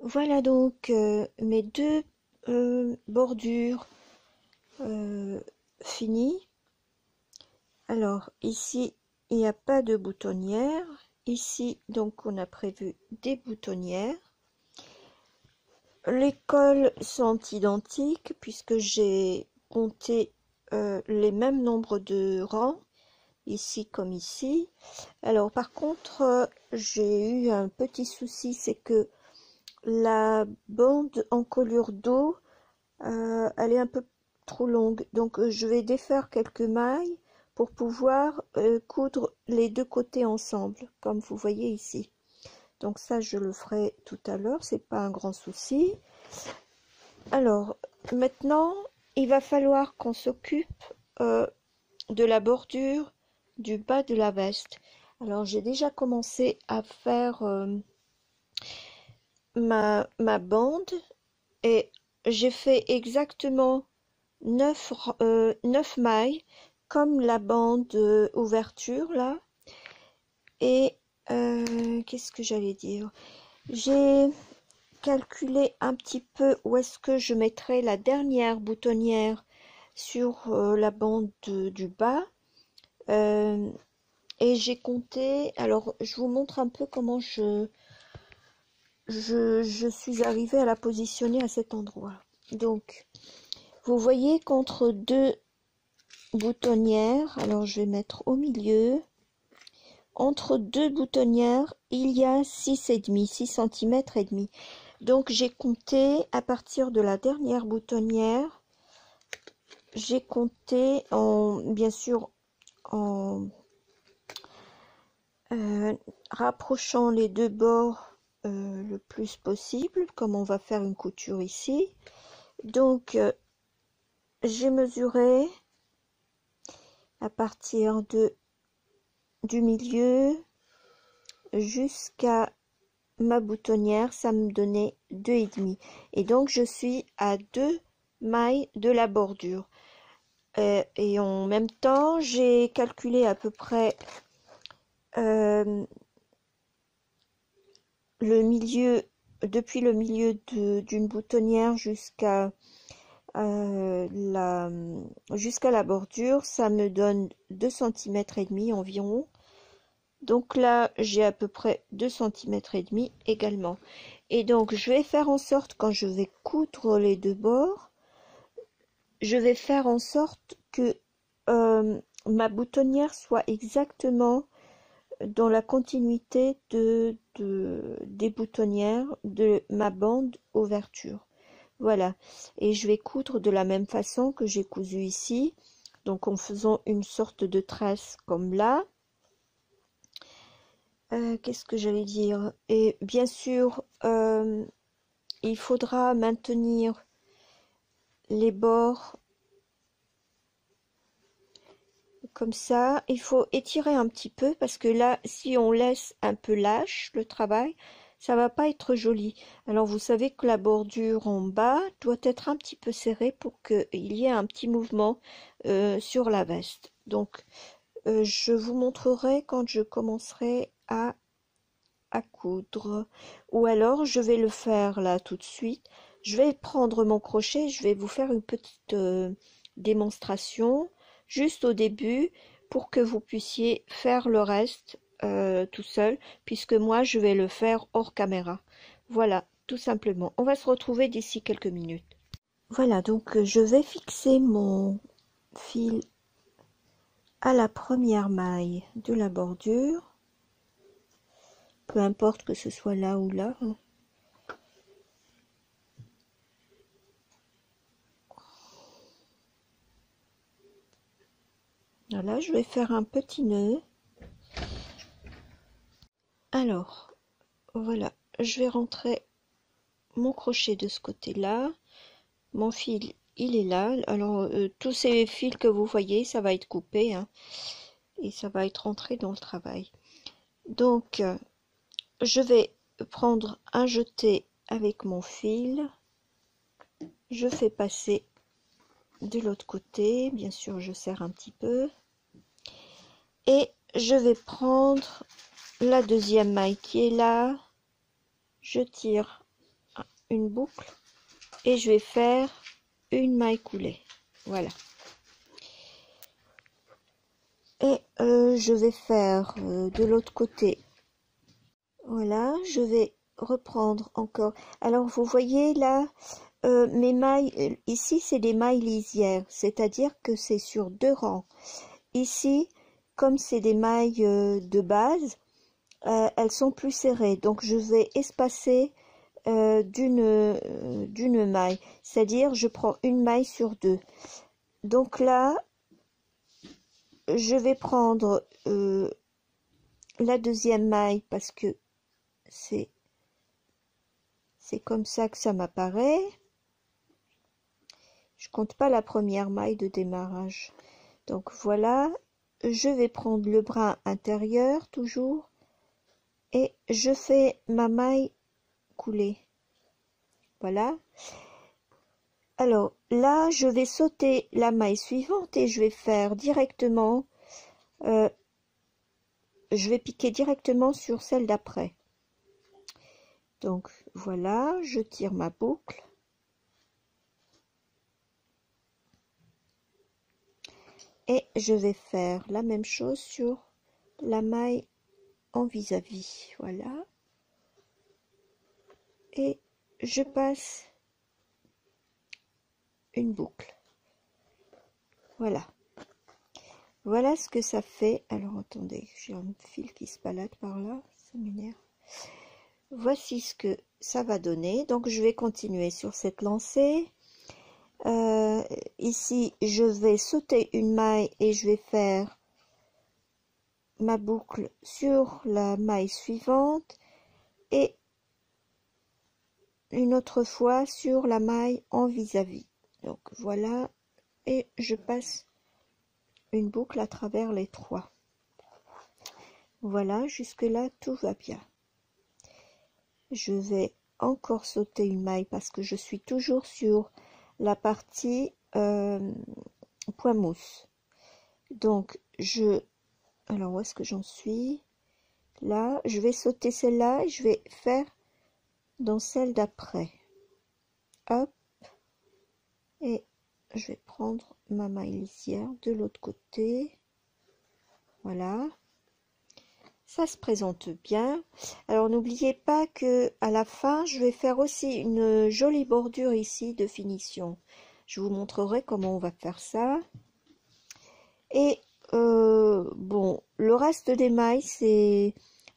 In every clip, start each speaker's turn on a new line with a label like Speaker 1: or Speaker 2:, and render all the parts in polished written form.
Speaker 1: Voilà donc mes deux bordures finies. Alors ici, il n'y a pas de boutonnière. Ici, donc, on a prévu des boutonnières. Les cols sont identiques puisque j'ai compté les mêmes nombres de rangs, ici comme ici. Alors par contre, j'ai eu un petit souci, c'est que la bande encolure d'eau, elle est un peu trop longue. Donc je vais défaire quelques mailles pour pouvoir coudre les deux côtés ensemble, comme vous voyez ici. Donc ça, je le ferai tout à l'heure, c'est pas un grand souci. Alors, maintenant, il va falloir qu'on s'occupe de la bordure du bas de la veste. Alors, j'ai déjà commencé à faire ma bande et j'ai fait exactement 9 mailles comme la bande ouverture là. Et qu'est-ce que j'allais dire? J'ai calculer un petit peu où est-ce que je mettrai la dernière boutonnière sur la bande du bas. Et j'ai compté, alors je vous montre un peu comment je suis arrivée à la positionner à cet endroit. Donc, vous voyez qu'entre deux boutonnières, alors je vais mettre au milieu, entre deux boutonnières, il y a 6,5, 6 cm et demi. Donc j'ai compté à partir de la dernière boutonnière, j'ai compté bien sûr en rapprochant les deux bords le plus possible, comme on va faire une couture ici. Donc j'ai mesuré à partir du milieu jusqu'à ma boutonnière, ça me donnait 2,5. Et donc je suis à 2 mailles de la bordure. Et en même temps, j'ai calculé à peu près le milieu, depuis le milieu d'une boutonnière jusqu'à la bordure, ça me donne 2 cm et demi environ. Donc là, j'ai à peu près 2 cm et demi également. Et donc, je vais faire en sorte, quand je vais coudre les deux bords, je vais faire en sorte que ma boutonnière soit exactement dans la continuité des boutonnières de ma bande ouverture. Voilà. Et je vais coudre de la même façon que j'ai cousu ici. Donc en faisant une sorte de tresse comme là. Qu'est-ce que j'allais dire? Et bien sûr, il faudra maintenir les bords comme ça. Il faut étirer un petit peu parce que là, si on laisse un peu lâche le travail, ça va pas être joli. Alors vous savez que la bordure en bas doit être un petit peu serrée pour qu'il y ait un petit mouvement sur la veste. Donc je vous montrerai quand je commencerai à coudre, ou alors je vais le faire là tout de suite. Je vais prendre mon crochet, je vais vous faire une petite démonstration juste au début pour que vous puissiez faire le reste tout seul, puisque moi je vais le faire hors caméra. Voilà, tout simplement. On va se retrouver d'ici quelques minutes. Voilà, donc je vais fixer mon fil à la première maille de la bordure. Peu importe que ce soit là ou là. Voilà, je vais faire un petit nœud. Alors, voilà, je vais rentrer mon crochet de ce côté-là. Mon fil, il est là. Alors, tous ces fils que vous voyez, ça va être coupé, hein, et ça va être rentré dans le travail. Donc, je vais prendre un jeté avec mon fil. Je fais passer de l'autre côté. Bien sûr, je serre un petit peu. Et je vais prendre la deuxième maille qui est là. Je tire une boucle et je vais faire une maille coulée. Voilà. Et je vais faire de l'autre côté. Voilà, je vais reprendre encore. Alors vous voyez là, mes mailles, ici c'est des mailles lisières, c'est-à-dire que c'est sur 2 rangs. Ici, comme c'est des mailles de base, elles sont plus serrées, donc je vais espacer d'une maille, c'est-à-dire je prends une maille sur 2. Donc là, je vais prendre la deuxième maille parce que c'est comme ça que ça m'apparaît. Je compte pas la première maille de démarrage. Donc voilà, je vais prendre le brin intérieur toujours et je fais ma maille coulée. Voilà. Alors là, je vais sauter la maille suivante et je vais faire directement, je vais piquer directement sur celle d'après. Donc voilà, je tire ma boucle. Et je vais faire la même chose sur la maille en vis-à-vis. Voilà. Et je passe une boucle. Voilà. Voilà ce que ça fait. Alors attendez, j'ai un fil qui se balade par là, ça m'énerve. Voici ce que ça va donner. Donc je vais continuer sur cette lancée. Ici, je vais sauter une maille et je vais faire ma boucle sur la maille suivante et une autre fois sur la maille en vis-à-vis. Donc voilà, et je passe une boucle à travers les 3. Voilà, jusque là tout va bien. Je vais encore sauter une maille parce que je suis toujours sur la partie point mousse. Donc alors où est-ce que j'en suis? Là, je vais sauter celle-là et je vais faire dans celle d'après. Hop, et je vais prendre ma maille lisière de l'autre côté. Voilà, ça se présente bien. Alors n'oubliez pas que à la fin je vais faire aussi une jolie bordure ici de finition. Je vous montrerai comment on va faire ça. Et bon, le reste des mailles,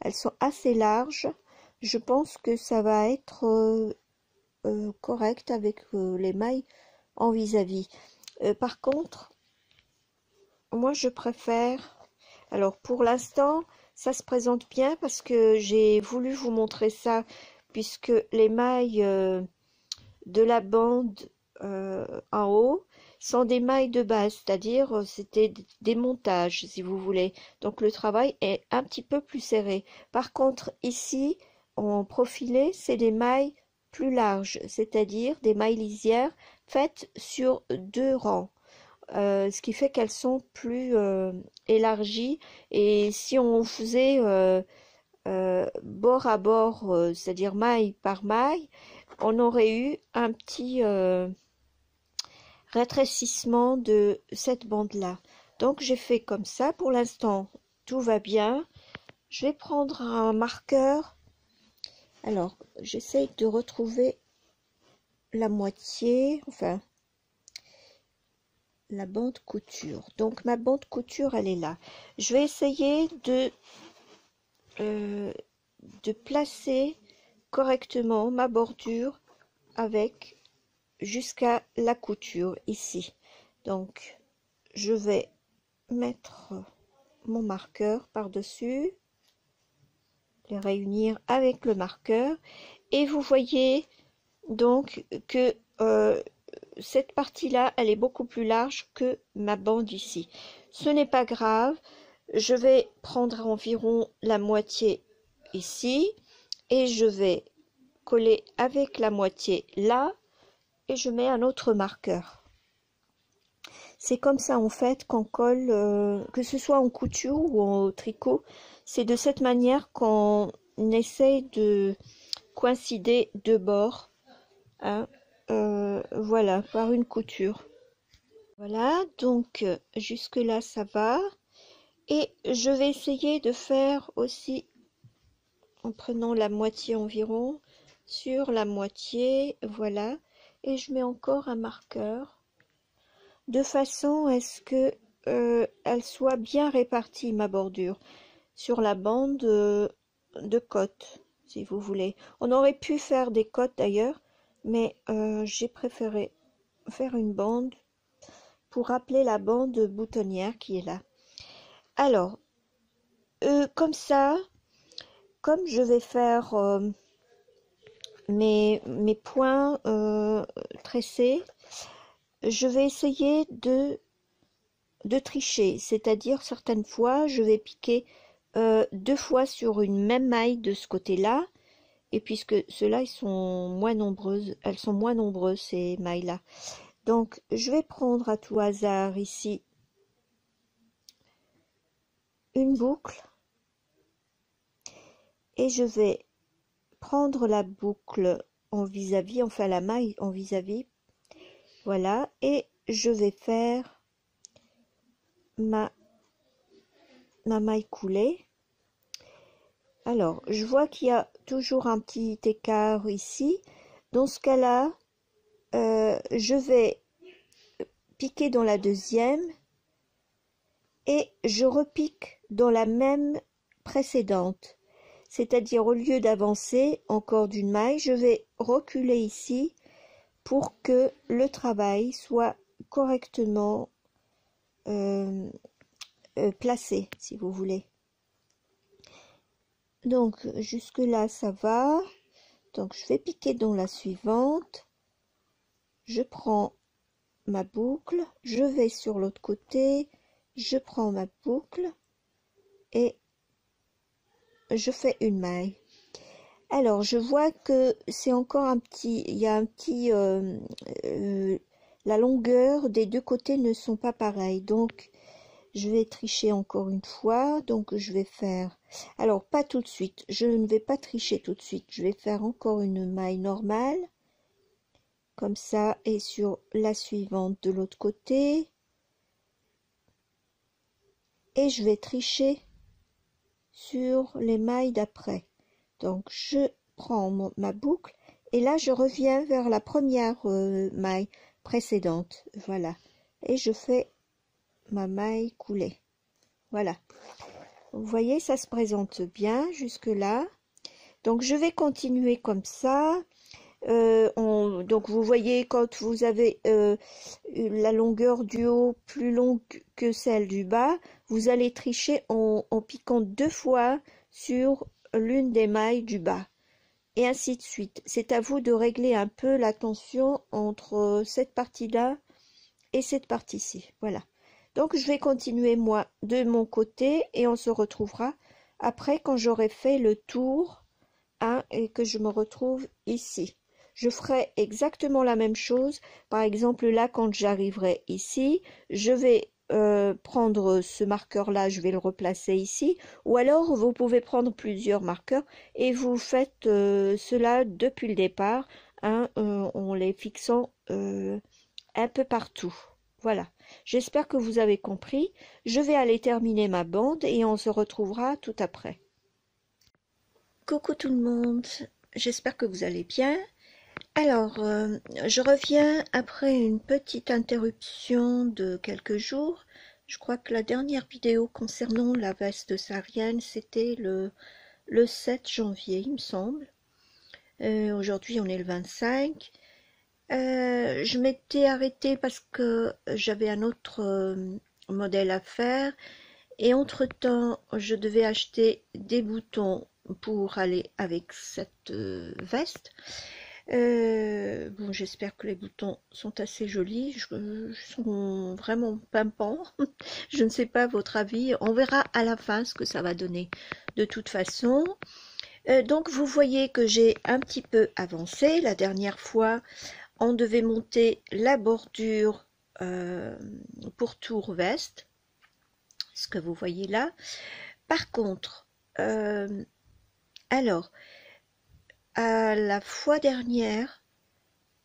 Speaker 1: elles sont assez larges. Je pense que ça va être correct avec les mailles en vis-à-vis. Par contre, moi je préfère, alors pour l'instant ça se présente bien parce que j'ai voulu vous montrer ça puisque les mailles de la bande en haut sont des mailles de base, c'est-à-dire c'était des montages si vous voulez, donc le travail est un petit peu plus serré. Par contre ici en profilé c'est des mailles plus larges, c'est-à-dire des mailles lisières faites sur 2 rangs. Ce qui fait qu'elles sont plus élargies, et si on faisait bord à bord, c'est-à-dire maille par maille, on aurait eu un petit rétrécissement de cette bande-là. Donc j'ai fait comme ça. Pour l'instant, tout va bien. Je vais prendre un marqueur. Alors, j'essaye de retrouver la moitié, enfin, la bande couture. Donc ma bande couture, elle est là. Je vais essayer de placer correctement ma bordure avec jusqu'à la couture ici. Donc je vais mettre mon marqueur par dessus, les réunir avec le marqueur, et vous voyez donc que cette partie là elle est beaucoup plus large que ma bande ici. Ce n'est pas grave, je vais prendre environ la moitié ici et je vais coller avec la moitié là et je mets un autre marqueur. C'est comme ça en fait qu'on colle, que ce soit en couture ou en tricot, c'est de cette manière qu'on essaye de coïncider deux bords hein, voilà, par une couture. Voilà, donc jusque là ça va. Et je vais essayer de faire aussi en prenant la moitié environ sur la moitié, voilà, et je mets encore un marqueur de façon à ce que elle soit bien répartie, ma bordure, sur la bande de côte, si vous voulez. On aurait pu faire des côtes d'ailleurs, mais j'ai préféré faire une bande pour rappeler la bande boutonnière qui est là. Alors, comme ça, comme je vais faire mes points tressés, je vais essayer de tricher, c'est-à-dire certaines fois je vais piquer 2 fois sur une même maille de ce côté-là, et puisque ceux-là elles sont moins nombreuses ces mailles-là. Donc je vais prendre à tout hasard ici une boucle et je vais prendre la boucle en vis-à-vis, enfin la maille en vis-à-vis, voilà, et je vais faire ma maille coulée. Alors, je vois qu'il y a toujours un petit écart ici. Dans ce cas-là, je vais piquer dans la deuxième et je repique dans la même précédente. C'est-à-dire, au lieu d'avancer encore d'une maille, je vais reculer ici pour que le travail soit correctement placé, si vous voulez. Donc, jusque là, ça va. Donc, je vais piquer dans la suivante. Je prends ma boucle, je vais sur l'autre côté, je prends ma boucle et je fais une maille. Alors, je vois que c'est encore un petit, il y a un petit, la longueur des deux côtés ne sont pas pareilles. Donc, je vais tricher encore une fois. Donc, je vais faire, alors pas tout de suite, je ne vais pas tricher tout de suite. Je vais faire encore une maille normale, comme ça, et sur la suivante de l'autre côté. Et je vais tricher sur les mailles d'après. Donc je prends ma boucle et là je reviens vers la première maille précédente, voilà, et je fais ma maille coulée. Voilà, vous voyez, ça se présente bien jusque là. Donc je vais continuer comme ça. Donc vous voyez, quand vous avez la longueur du haut plus longue que celle du bas, vous allez tricher en piquant 2 fois sur l'une des mailles du bas, et ainsi de suite. C'est à vous de régler un peu la tension entre cette partie-là et cette partie-ci. Voilà. Donc je vais continuer moi de mon côté et on se retrouvera après quand j'aurai fait le tour, hein, et que je me retrouve ici. Je ferai exactement la même chose. Par exemple, là, quand j'arriverai ici, je vais prendre ce marqueur-là, je vais le replacer ici. Ou alors, vous pouvez prendre plusieurs marqueurs et vous faites cela depuis le départ, hein, en les fixant un peu partout. Voilà. J'espère que vous avez compris. Je vais aller terminer ma bande et on se retrouvera tout après. Coucou tout le monde, j'espère que vous allez bien. Alors, je reviens après une petite interruption de quelques jours. Je crois que la dernière vidéo concernant la veste saharienne, c'était le 7 janvier, il me semble. Aujourd'hui, on est le 25. Je m'étais arrêtée parce que j'avais un autre modèle à faire. Et entre-temps, je devais acheter des boutons pour aller avec cette veste. Bon, j'espère que les boutons sont assez jolis, sont vraiment pimpants. Je ne sais pas votre avis, on verra à la fin ce que ça va donner de toute façon. Donc vous voyez que j'ai un petit peu avancé. La dernière fois, on devait monter la bordure pour tour veste, ce que vous voyez là. Par contre, alors, à la fois dernière,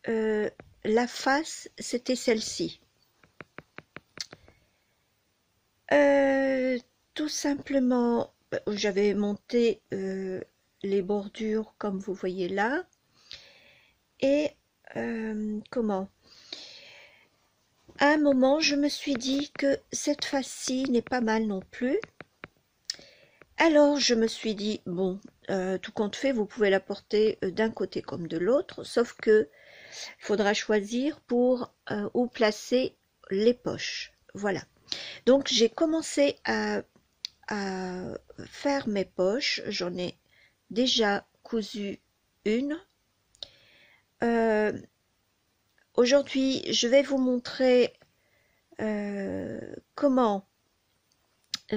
Speaker 1: la face, c'était celle-ci. Tout simplement, j'avais monté les bordures comme vous voyez là. Et comment? À un moment, je me suis dit que cette face-ci n'est pas mal non plus. Alors, je me suis dit, bon, tout compte fait, vous pouvez la porter d'un côté comme de l'autre, sauf que il faudra choisir pour où placer les poches. Voilà. Donc, j'ai commencé à faire mes poches. J'en ai déjà cousu une. Aujourd'hui, je vais vous montrer comment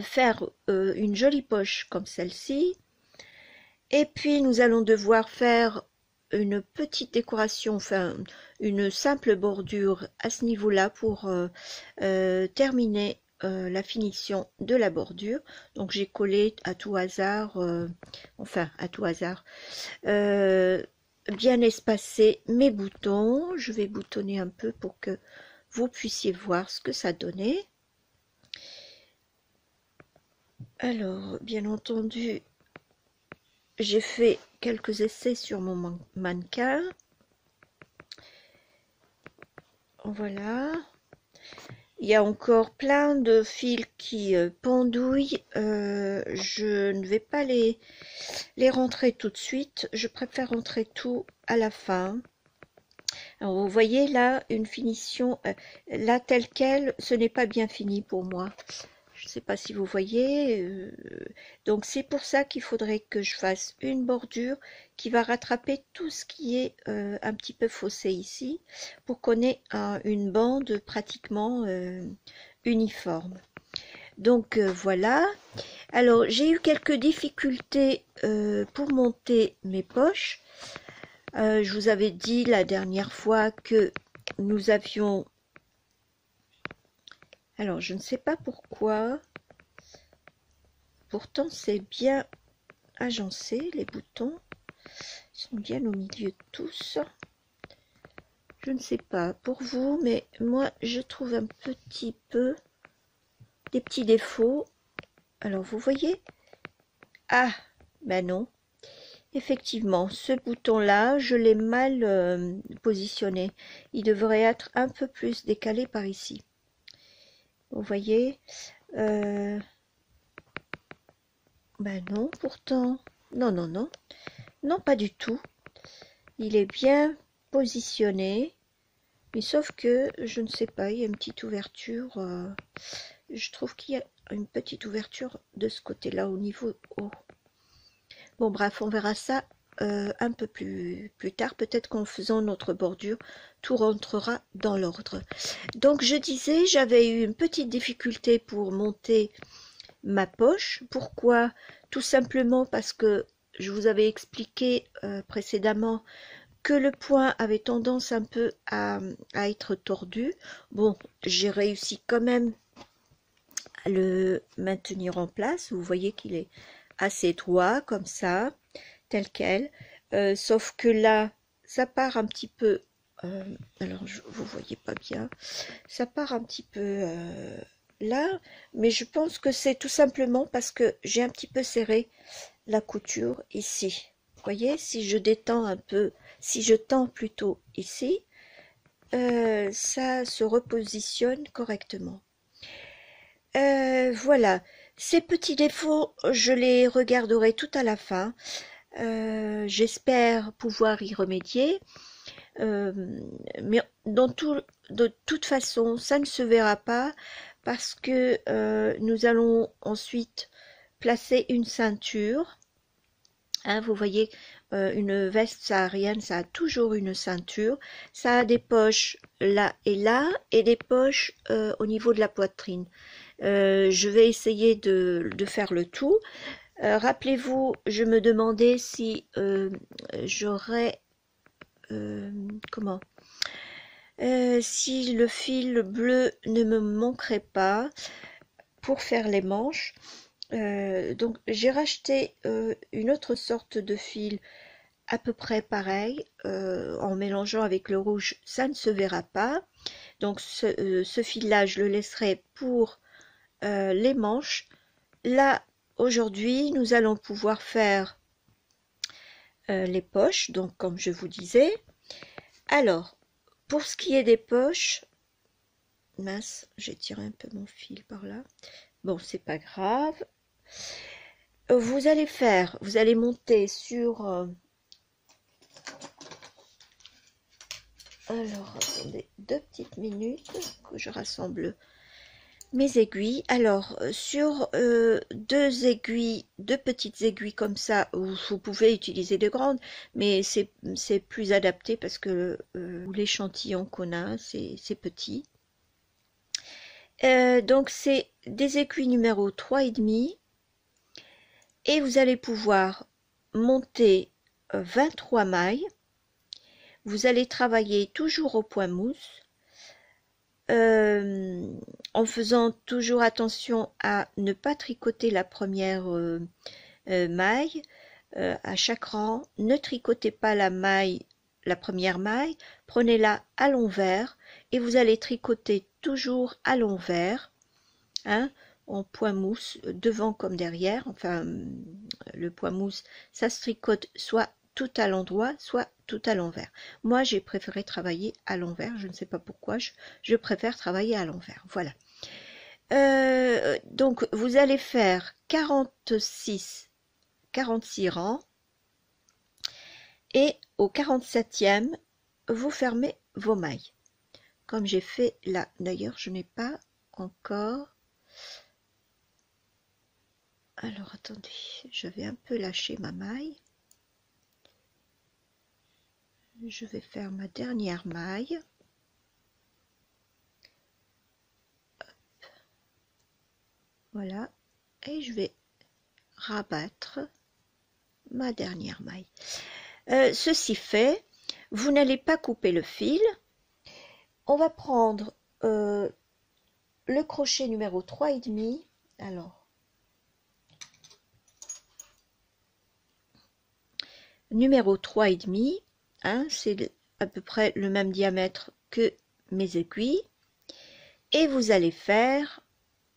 Speaker 1: faire une jolie poche comme celle-ci. Et puis, nous allons devoir faire une petite décoration, enfin une simple bordure à ce niveau-là pour terminer la finition de la bordure. Donc, j'ai collé à tout hasard, enfin à tout hasard, bien espacer mes boutons. Je vais boutonner un peu pour que vous puissiez voir ce que ça donnait. Alors, bien entendu, j'ai fait quelques essais sur mon mannequin. Voilà. Il y a encore plein de fils qui pendouillent. Je ne vais pas les rentrer tout de suite. Je préfère rentrer tout à la fin. Alors, vous voyez là, une finition, là telle quelle, ce n'est pas bien fini pour moi. Je ne sais pas si vous voyez. Donc, c'est pour ça qu'il faudrait que je fasse une bordure qui va rattraper tout ce qui est un petit peu faussé ici, pour qu'on ait une bande pratiquement uniforme. Donc, voilà. Alors, j'ai eu quelques difficultés pour monter mes poches. Je vous avais dit la dernière fois que nous avions... Alors, je ne sais pas pourquoi. Pourtant, c'est bien agencé, les boutons. Ils sont bien au milieu de tous. Je ne sais pas pour vous, mais moi, je trouve un petit peu des petits défauts. Alors, vous voyez? Ah, ben non. Effectivement, ce bouton-là, je l'ai mal positionné. Il devrait être un peu plus décalé par ici. Vous voyez? Ben non, pourtant. Non, non, non. Non, pas du tout. Il est bien positionné. Mais sauf que, je ne sais pas, il y a une petite ouverture. Je trouve qu'il y a une petite ouverture de ce côté-là au niveau haut. Bon, bref, on verra ça un peu plus tard. Peut-être qu'en faisant notre bordure, tout rentrera dans l'ordre. Donc, je disais, j'avais eu une petite difficulté pour monter ma poche. Pourquoi? Tout simplement parce que je vous avais expliqué précédemment que le point avait tendance un peu à être tordu. Bon, j'ai réussi quand même à le maintenir en place. Vous voyez qu'il est assez droit comme ça, tel quel. Sauf que là, ça part un petit peu... alors, vous voyez pas bien. Ça part un petit peu là, mais je pense que c'est tout simplement parce que j'ai un petit peu serré la couture ici. Vous voyez, si je détends un peu, si je tends plutôt ici, ça se repositionne correctement. Voilà, ces petits défauts, je les regarderai tout à la fin. J'espère pouvoir y remédier. Mais de toute façon, ça ne se verra pas parce que nous allons ensuite placer une ceinture. Hein, vous voyez, une veste saharienne, ça a toujours une ceinture. Ça a des poches là, et des poches au niveau de la poitrine. Je vais essayer de faire le tout. Rappelez-vous, je me demandais si j'aurais... comment si le fil bleu ne me manquerait pas pour faire les manches. Donc j'ai racheté une autre sorte de fil à peu près pareil, en mélangeant avec le rouge, ça ne se verra pas. Donc ce fil-là, je le laisserai pour les manches. Là, aujourd'hui, nous allons pouvoir faire les poches, donc comme je vous disais. Alors, pour ce qui est des poches, mince, j'ai tiré un peu mon fil par là. Bon, c'est pas grave. Vous allez monter sur... alors, attendez 2 petites minutes que je rassemble mes aiguilles. Alors, sur 2 aiguilles, 2 petites aiguilles comme ça, vous pouvez utiliser de grandes, mais c'est plus adapté parce que l'échantillon qu'on a, c'est petit. Donc, c'est des aiguilles numéro 3,5 et vous allez pouvoir monter 23 mailles. Vous allez travailler toujours au point mousse, en faisant toujours attention à ne pas tricoter la première maille à chaque rang. Ne tricotez pas la première maille, prenez-la à l'envers et vous allez tricoter toujours à l'envers, hein, en point mousse, devant comme derrière. Enfin, le point mousse, ça se tricote soit tout à l'endroit, soit tout à l'envers. Moi, j'ai préféré travailler à l'envers. Je ne sais pas pourquoi, je préfère travailler à l'envers. Voilà. Donc, vous allez faire 46 rangs. Et au 47e, vous fermez vos mailles. Comme j'ai fait là. D'ailleurs, je n'ai pas encore... Alors, attendez, je vais un peu lâcher ma maille. Je vais faire ma dernière maille. Hop. Voilà. Et je vais rabattre ma dernière maille. Ceci fait, vous n'allez pas couper le fil. On va prendre le crochet numéro 3,5. Alors, numéro 3,5. Hein, c'est à peu près le même diamètre que mes aiguilles et vous allez faire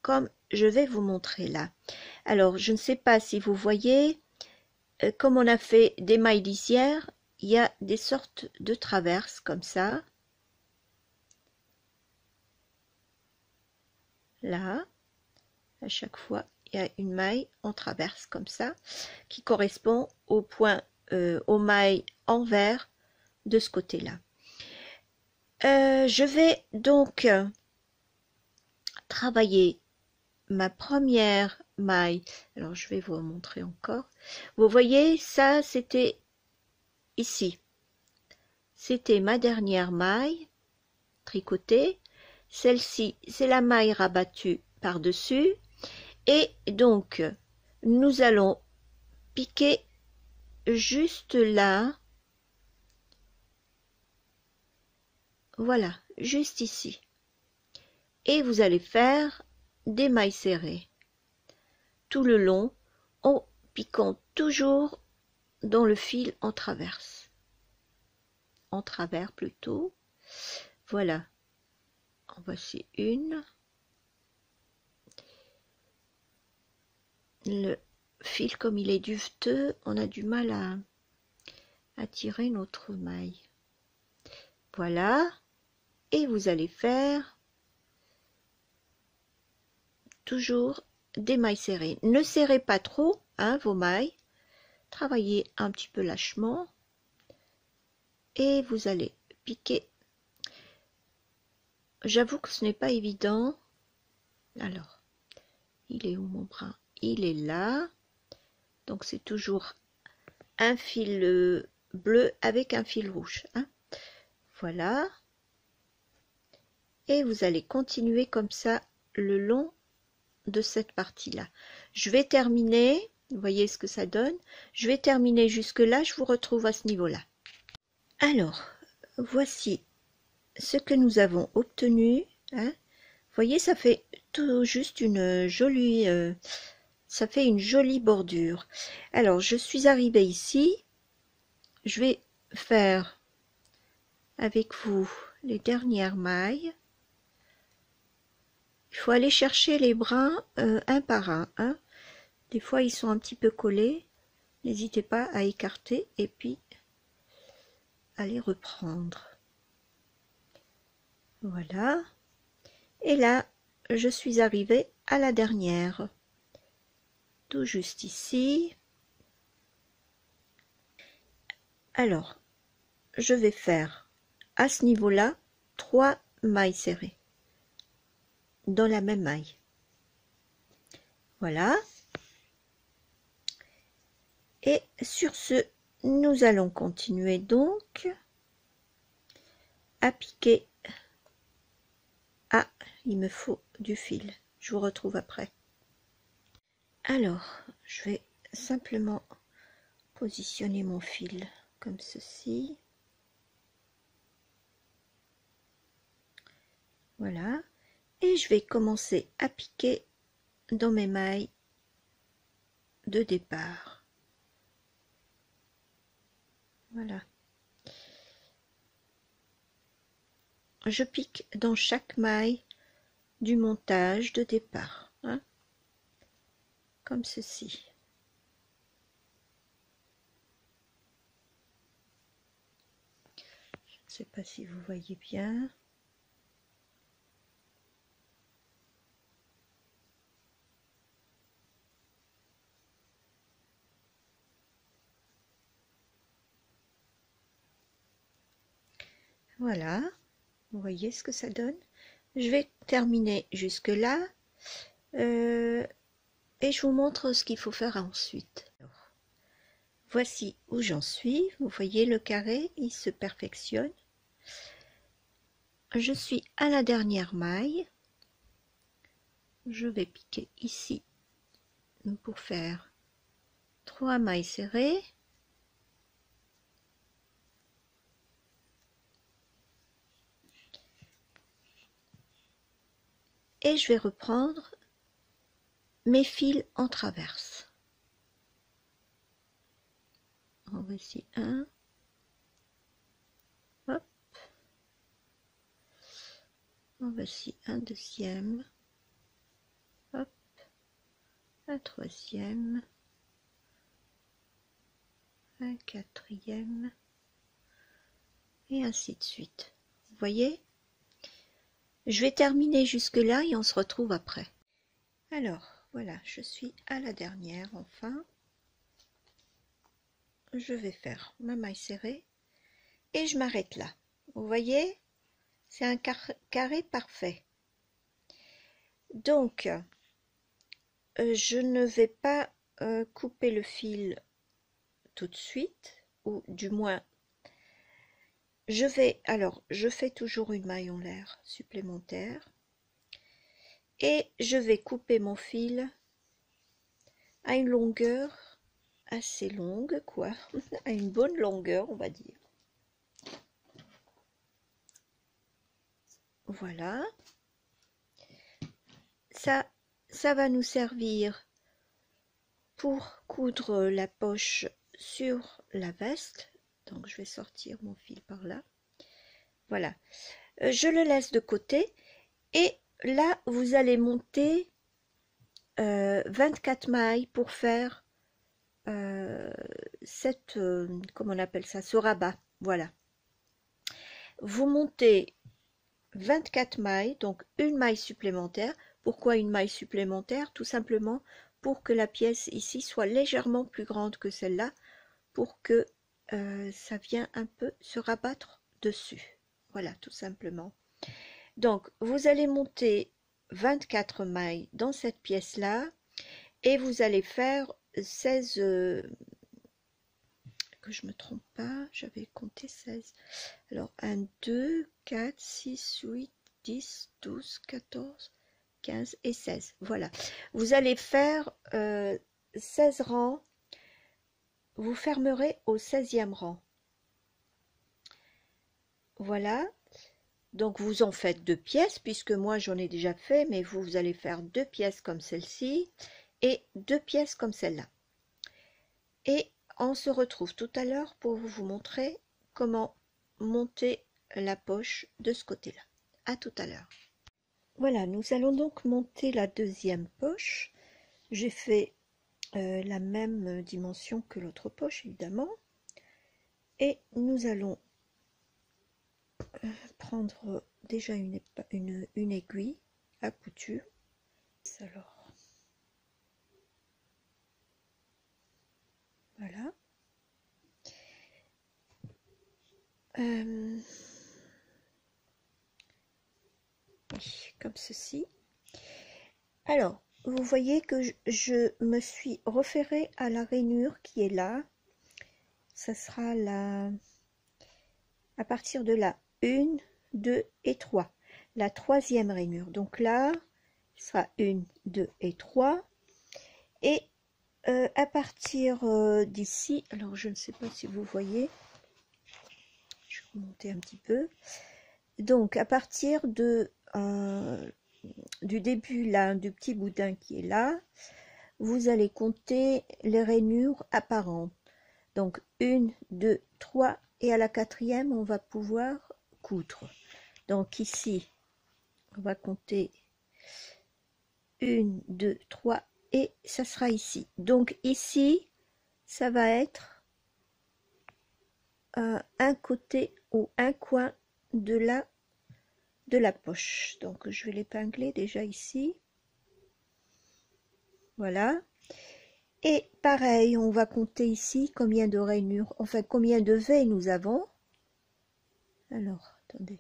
Speaker 1: comme je vais vous montrer là. Alors, je ne sais pas si vous voyez, comme on a fait des mailles lisières, il y a des sortes de traverses comme ça. Là, à chaque fois, il y a une maille en traverse comme ça qui correspond au point, aux mailles envers de ce côté-là. Je vais donc travailler ma première maille. Alors, je vais vous montrer encore. Vous voyez, ça, c'était ici. C'était ma dernière maille tricotée. Celle-ci, c'est la maille rabattue par-dessus. Et donc, nous allons piquer juste là. Voilà, juste ici. Et vous allez faire des mailles serrées tout le long en piquant toujours dans le fil en traverse. En travers plutôt. Voilà. En voici une. Le fil, comme il est duveteux, on a du mal à tirer notre maille. Voilà. Et vous allez faire toujours des mailles serrées. Ne serrez pas trop, hein, vos mailles. Travaillez un petit peu lâchement. Et vous allez piquer. J'avoue que ce n'est pas évident. Alors, il est où mon brin? Il est là. Donc, c'est toujours un fil bleu avec un fil rouge, hein. Voilà. Et vous allez continuer comme ça le long de cette partie-là. Je vais terminer. Vous voyez ce que ça donne. Je vais terminer jusque là. Je vous retrouve à ce niveau-là. Alors, voici ce que nous avons obtenu, hein. Vous voyez, ça fait tout juste une jolie, ça fait une jolie bordure. Alors, je suis arrivée ici. je vais faire avec vous les dernières mailles. Il faut aller chercher les brins un par un, hein. Des fois ils sont un petit peu collés, n'hésitez pas à écarter et puis à les reprendre. Voilà, et là je suis arrivée à la dernière, tout juste ici. Alors je vais faire à ce niveau là 3 mailles serrées dans la même maille. Voilà, et sur ce nous allons continuer donc à piquer. Ah, il me faut du fil, je vous retrouve après. Alors je vais simplement positionner mon fil comme ceci. Voilà, et je vais commencer à piquer dans mes mailles de départ. Voilà, je pique dans chaque maille du montage de départ, hein, comme ceci. Je ne sais pas si vous voyez bien. Voilà, vous voyez ce que ça donne. Je vais terminer jusque là et je vous montre ce qu'il faut faire ensuite. Alors, voici où j'en suis. Vous voyez le carré, il se perfectionne. Je suis à la dernière maille. Je vais piquer ici pour faire 3 mailles serrées. Et je vais reprendre mes fils en traverse. En voici un. Hop. En voici un deuxième. Hop. Un troisième. Un quatrième. Et ainsi de suite. Vous voyez? Je vais terminer jusque là et on se retrouve après. Alors, voilà, je suis à la dernière enfin. Je vais faire ma maille serrée et je m'arrête là. Vous voyez? C'est un carré parfait. Donc, je ne vais pas couper le fil tout de suite, ou du moins, je fais toujours une maille en l'air supplémentaire et je vais couper mon fil à une longueur assez longue, quoi, à une bonne longueur, on va dire. Voilà. Ça va nous servir pour coudre la poche sur la veste. Donc je vais sortir mon fil par là. Voilà. Je le laisse de côté et là vous allez monter 24 mailles pour faire comment on appelle ça, ce rabat. Voilà. Vous montez 24 mailles, donc une maille supplémentaire. Pourquoi une maille supplémentaire? Tout simplement pour que la pièce ici soit légèrement plus grande que celle-là, pour que ça vienne un peu se rabattre dessus. Voilà, tout simplement. Donc, vous allez monter 24 mailles dans cette pièce-là et vous allez faire 16, que je me trompe pas, j'avais compté 16. Alors, 1, 2, 4, 6, 8, 10, 12, 14, 15 et 16. Voilà. Vous allez faire 16 rangs. Vous fermerez au 16e rang. Voilà. Donc, vous en faites 2 pièces, puisque moi, j'en ai déjà fait, mais vous allez faire 2 pièces comme celle-ci et 2 pièces comme celle-là. Et on se retrouve tout à l'heure pour vous montrer comment monter la poche de ce côté-là. À tout à l'heure. Voilà, nous allons donc monter la deuxième poche. J'ai fait la même dimension que l'autre poche, évidemment. Et nous allons prendre déjà une aiguille à couture. Alors, voilà. Oui, comme ceci. Alors, vous voyez que je me suis référée à la rainure qui est là. Ça sera là, à partir de là, 1, 2 et 3. La troisième rainure. Donc là, ce sera 1, 2 et 3. Et à partir d'ici, alors je ne sais pas si vous voyez, je vais remonter un petit peu. Donc à partir de du début là, du petit boudin qui est là, vous allez compter les rainures apparentes. Donc 1, 2, 3 et à la quatrième on va pouvoir coudre. Donc ici on va compter 1, 2, 3 et ça sera ici. Donc ici ça va être un côté ou un coin de la poche. Donc je vais l'épingler déjà ici. Voilà. Et pareil, on va compter ici combien de rainures, enfin combien de V nous avons. Alors, attendez.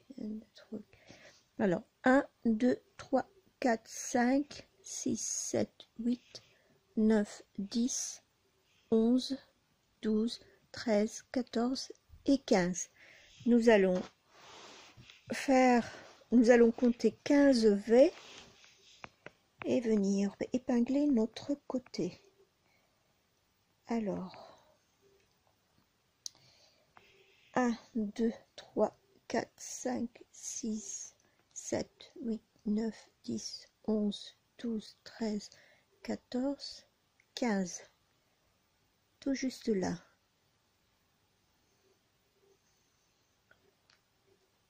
Speaker 1: Alors, 1, 2, 3, 4, 5, 6, 7, 8, 9, 10, 11, 12, 13, 14 et 15. Nous allons compter 15 V et venir épingler notre côté. Alors, 1, 2, 3, 4, 5, 6, 7, 8, 9, 10, 11, 12, 13, 14, 15. Tout juste là.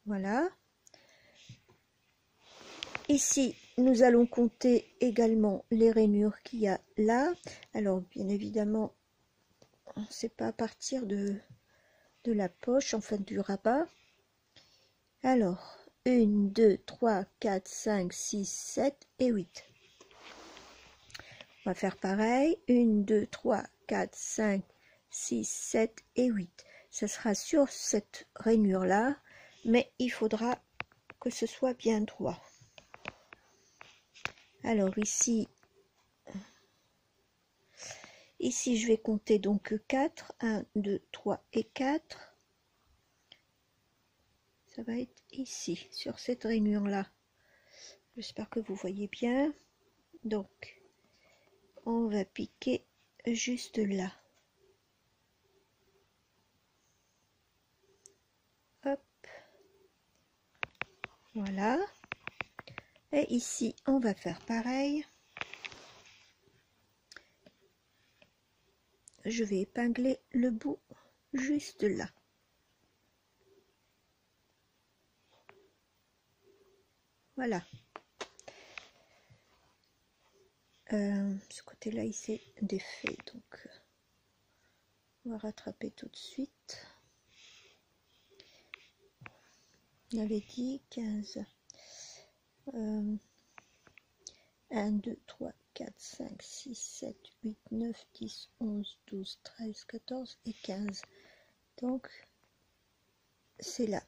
Speaker 1: Voilà. Ici, nous allons compter également les rainures qu'il y a là. Alors, bien évidemment, c'est pas à partir de la poche, enfin du rabat. Alors, 1, 2, 3, 4, 5, 6, 7 et 8. On va faire pareil. 1, 2, 3, 4, 5, 6, 7 et 8. Ça sera sur cette rainure-là, mais il faudra que ce soit bien droit. Alors ici, je vais compter donc 4. 1, 2, 3 et 4. Ça va être ici, sur cette rainure-là. J'espère que vous voyez bien. Donc, on va piquer juste là. Hop. Voilà. Et ici, on va faire pareil. Je vais épingler le bout juste là. Voilà. Ce côté-là, il s'est défait, donc on va rattraper tout de suite. On avait dit 15. 1, 2, 3, 4, 5, 6, 7, 8, 9, 10, 11, 12, 13, 14 et 15. Donc, c'est là.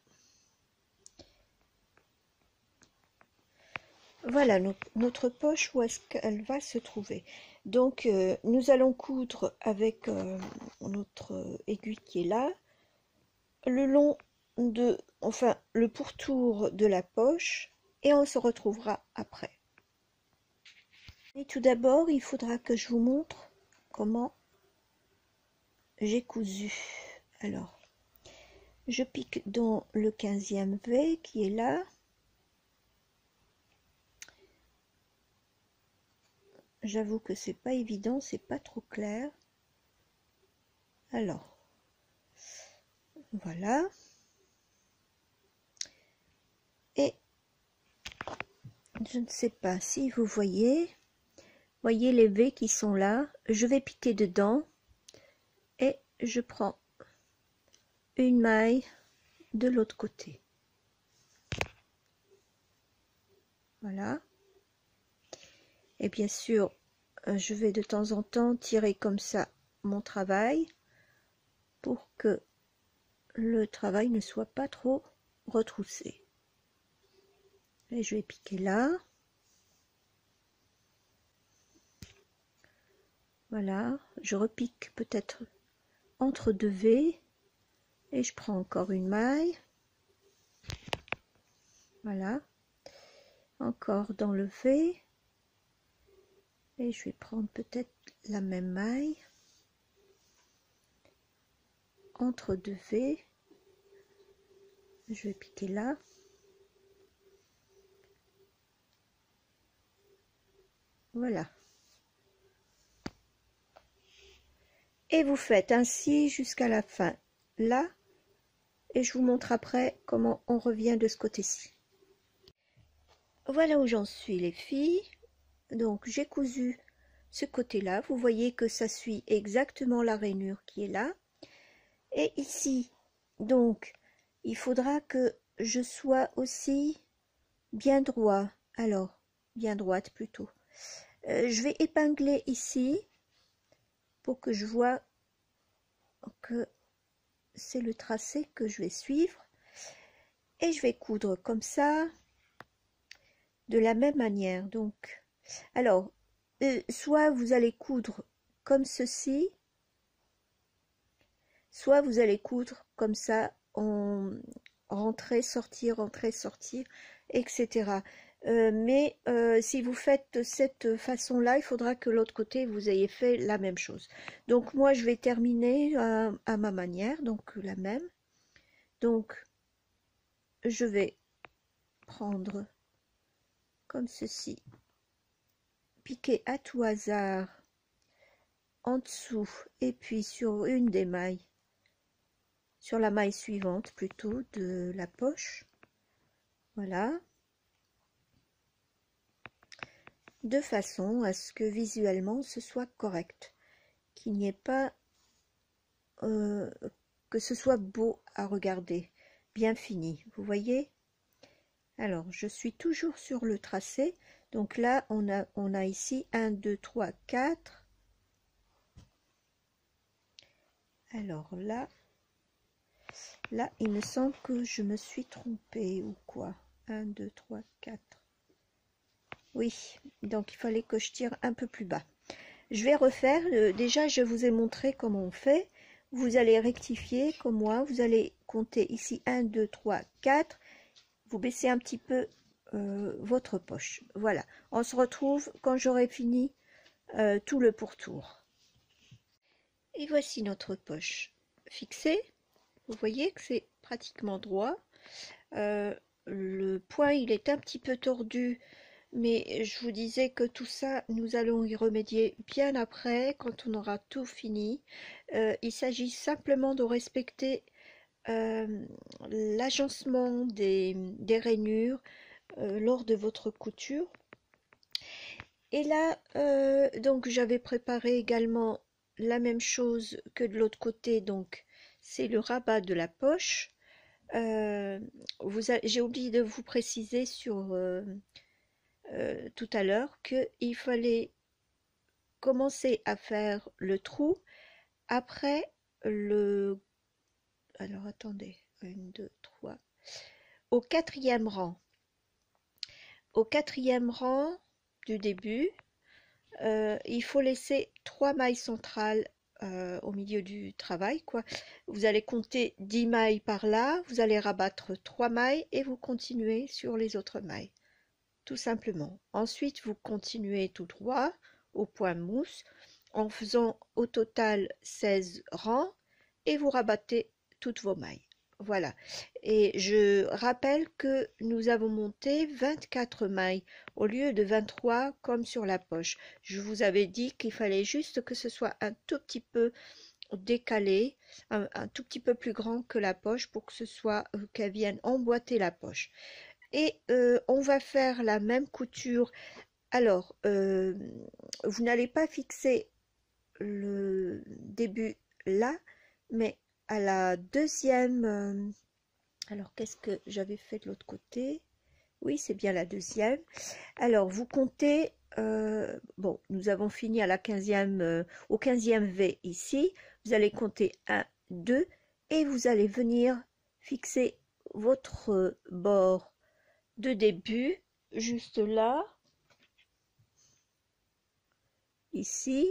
Speaker 1: Voilà notre poche, où est-ce qu'elle va se trouver. Donc, nous allons coudre avec notre aiguille qui est là, le long de, enfin, le pourtour de la poche, et on se retrouvera après. Et tout d'abord, il faudra que je vous montre comment j'ai cousu. Alors, je pique dans le 15e V qui est là. J'avoue que c'est pas évident, c'est pas trop clair. Alors, voilà. Et je ne sais pas si vous voyez les V qui sont là. Je vais piquer dedans et je prends une maille de l'autre côté. Voilà. Et bien sûr, je vais de temps en temps tirer comme ça mon travail pour que le travail ne soit pas trop retroussé. Et je vais piquer là. Voilà, je repique peut-être entre deux V et je prends encore une maille. Voilà, encore dans le V et je vais prendre peut-être la même maille entre deux V. Je vais piquer là. Voilà. Et vous faites ainsi jusqu'à la fin, là, et je vous montre après comment on revient de ce côté-ci. Voilà où j'en suis les filles. Donc j'ai cousu ce côté-là, vous voyez que ça suit exactement la rainure qui est là. Et ici, donc, il faudra que je sois aussi bien droit, alors, bien droite plutôt. Je vais épingler ici pour que je vois que c'est le tracé que je vais suivre. Et je vais coudre comme ça, de la même manière. Donc, alors, soit vous allez coudre comme ceci, soit vous allez coudre comme ça, en rentrer, sortir, etc. Mais si vous faites de cette façon-là, il faudra que l'autre côté, vous ayez fait la même chose. Donc moi, je vais terminer à ma manière, donc la même. Donc, je vais prendre comme ceci, piquer à tout hasard en dessous et puis sur une des mailles, sur la maille suivante plutôt de la poche. Voilà, de façon à ce que visuellement ce soit correct, qu'il n'y ait pas que ce soit beau à regarder, bien fini, vous voyez. Alors je suis toujours sur le tracé, donc là on a ici 1 2 3 4. Alors là il me semble que je me suis trompée ou quoi. 1 2 3 4. Oui, donc il fallait que je tire un peu plus bas. Je vais refaire, déjà je vous ai montré comment on fait. Vous allez rectifier comme moi, vous allez compter ici 1 2 3 4. Vous baissez un petit peu votre poche. Voilà, on se retrouve quand j'aurai fini tout le pourtour. Et voici notre poche fixée. Vous voyez que c'est pratiquement droit. Le point il est un petit peu tordu, mais je vous disais que tout ça nous allons y remédier bien après quand on aura tout fini. Il s'agit simplement de respecter l'agencement des rainures lors de votre couture. Et là donc j'avais préparé également la même chose que de l'autre côté, donc c'est le rabat de la poche. J'ai oublié de vous préciser sur tout à l'heure qu'il fallait commencer à faire le trou après le... Alors attendez, 1, 2, 3... Au quatrième rang. Au quatrième rang du début, il faut laisser 3 mailles centrales au milieu du travail, quoi. Vous allez compter 10 mailles par là, vous allez rabattre 3 mailles et vous continuez sur les autres mailles, tout simplement. Ensuite, vous continuez tout droit au point mousse en faisant au total 16 rangs et vous rabattez toutes vos mailles. Voilà. Et je rappelle que nous avons monté 24 mailles au lieu de 23 comme sur la poche. Je vous avais dit qu'il fallait juste que ce soit un tout petit peu décalé, un tout petit peu plus grand que la poche pour que ce soit qu'elle vienne emboîter la poche. Et on va faire la même couture. Alors, vous n'allez pas fixer le début là, mais à la deuxième. Alors, qu'est-ce que j'avais fait de l'autre côté? Oui, c'est bien la deuxième. Alors, vous comptez. Bon, nous avons fini à la 15e, au 15e V ici. Vous allez compter 1, 2 et vous allez venir fixer votre bord de début juste là, ici.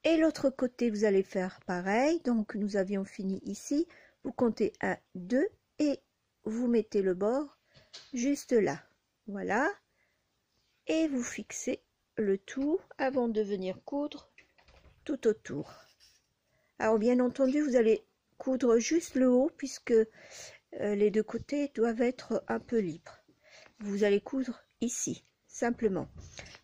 Speaker 1: Et l'autre côté, vous allez faire pareil. Donc, nous avions fini ici. Vous comptez 1, 2 et vous mettez le bord juste là. Voilà. Et vous fixez le tout avant de venir coudre tout autour. Alors, bien entendu, vous allez coudre juste le haut puisque les deux côtés doivent être un peu libres. Vous allez coudre ici, simplement.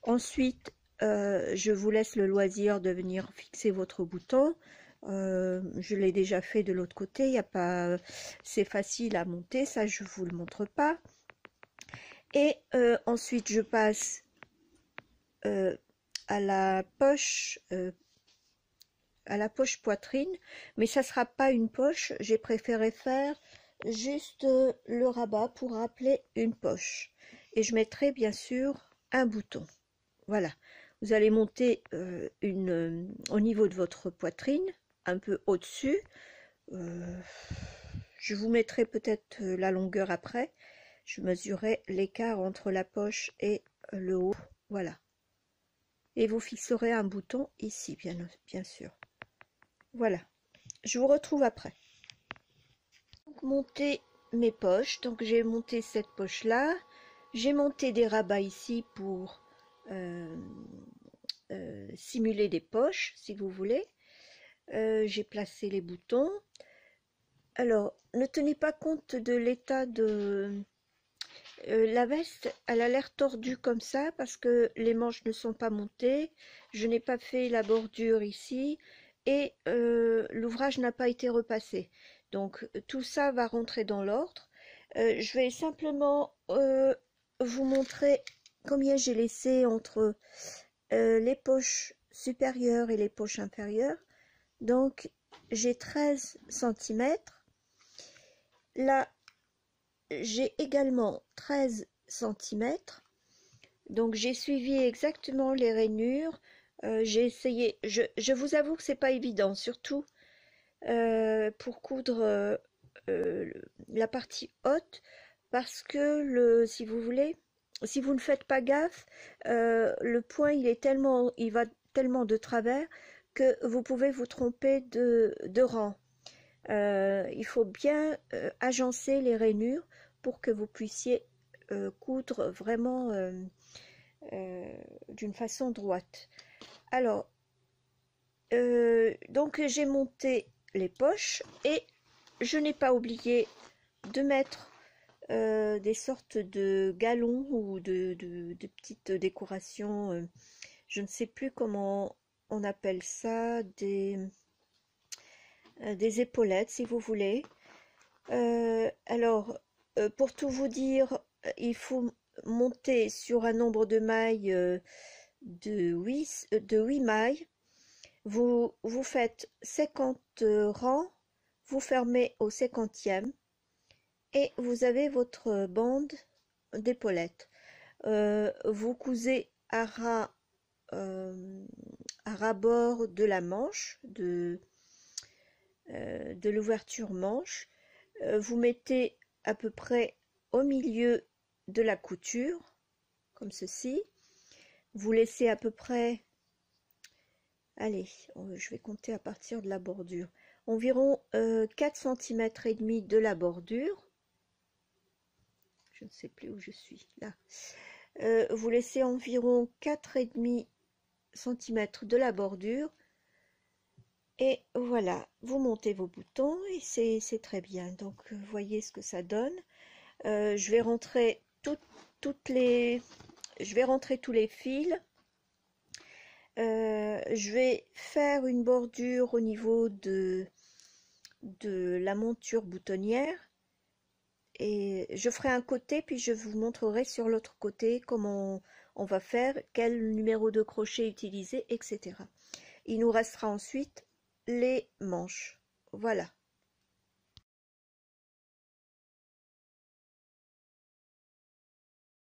Speaker 1: Ensuite, je vous laisse le loisir de venir fixer votre bouton. Je l'ai déjà fait de l'autre côté, y a pas, c'est facile à monter, ça je vous le montre pas. Et ensuite je passe à la poche poitrine, mais ça sera pas une poche, j'ai préféré faire juste le rabat pour rappeler une poche. Et je mettrai bien sûr un bouton. Voilà, vous allez monter au niveau de votre poitrine, un peu au-dessus. Je vous mettrai peut-être la longueur après. Je mesurerai l'écart entre la poche et le haut. Voilà. Et vous fixerez un bouton ici, bien sûr. Voilà. Je vous retrouve après. Donc, monter mes poches. Donc, j'ai monté cette poche-là. J'ai monté des rabats ici pour simuler des poches, si vous voulez. J'ai placé les boutons. Alors, ne tenez pas compte de l'état de la veste. Elle a l'air tordue comme ça parce que les manches ne sont pas montées. Je n'ai pas fait la bordure ici et l'ouvrage n'a pas été repassé. Donc, tout ça va rentrer dans l'ordre. Je vais simplement vous montrer combien j'ai laissé entre les poches supérieures et les poches inférieures. Donc, j'ai 13 cm. Là, j'ai également 13 cm. Donc, j'ai suivi exactement les rainures. J'ai essayé. Je vous avoue que c'est pas évident, surtout pour coudre la partie haute, parce que si vous voulez, si vous ne faites pas gaffe, le point il va tellement de travers que vous pouvez vous tromper de rang. Il faut bien agencer les rainures pour que vous puissiez coudre vraiment d'une façon droite. Alors, donc j'ai monté les poches et je n'ai pas oublié de mettre des sortes de galons ou de petites décorations, je ne sais plus comment on appelle ça, des épaulettes si vous voulez. Alors, pour tout vous dire, il faut monter sur un nombre de mailles de 8 mailles. Vous faites 50 rangs, vous fermez au 50e et vous avez votre bande d'épaulette. Vous cousez à ras-bord de la manche, de l'ouverture manche. Vous mettez à peu près au milieu de la couture, comme ceci. Vous laissez à peu près, allez, je vais compter à partir de la bordure, environ 4 cm et demi de la bordure. Je ne sais plus où je suis, là. Vous laissez environ 4,5 cm de la bordure. Et voilà, vous montez vos boutons et c'est très bien. Donc, vous voyez ce que ça donne. Je vais rentrer je vais rentrer tous les fils. Je vais faire une bordure au niveau de la monture boutonnière et je ferai un côté puis je vous montrerai sur l'autre côté comment on va faire, quel numéro de crochet utiliser, etc. Il nous restera ensuite les manches. Voilà.